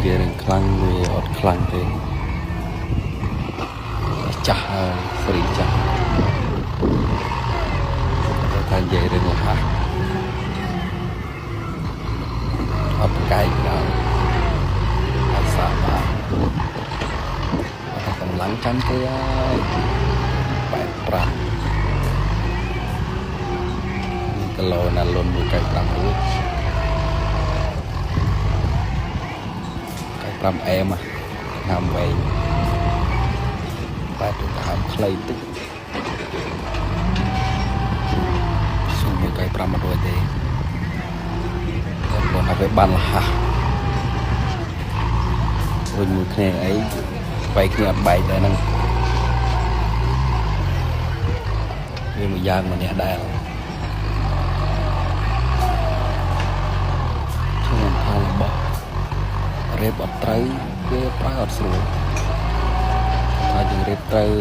វានឹងខ្លាំងវាអត់ខ្លាំងទេចាស់ស្រីចាស់តែនិយាយរឿងរហ័សអត់ប្រកែកដល់អត់សាបាតែកម្លាំងចាំទេហើយ85គីឡូណាលុន195រួច5អែមណាំវែងបែបទៅតាមខ្លីតិចសុំ195អត់រួចទេតែបងឲ្យវាបានលះវិញមួយគ្នាអីបែកគ្នាអត់បែកដែរហ្នឹងវាមួយយ៉ាងម្នាក់ដែរខ្ញុំថារបស់រៀបអត់ត្រូវវាប្រើអត់ស្រួលថាយើងរៀបត្រូវ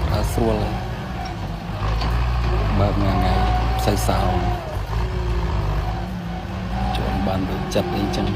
ប្រើស្រួលបើមួយថ្ងៃផ្សេងសោជួនបានដូចចិត្តអីចឹង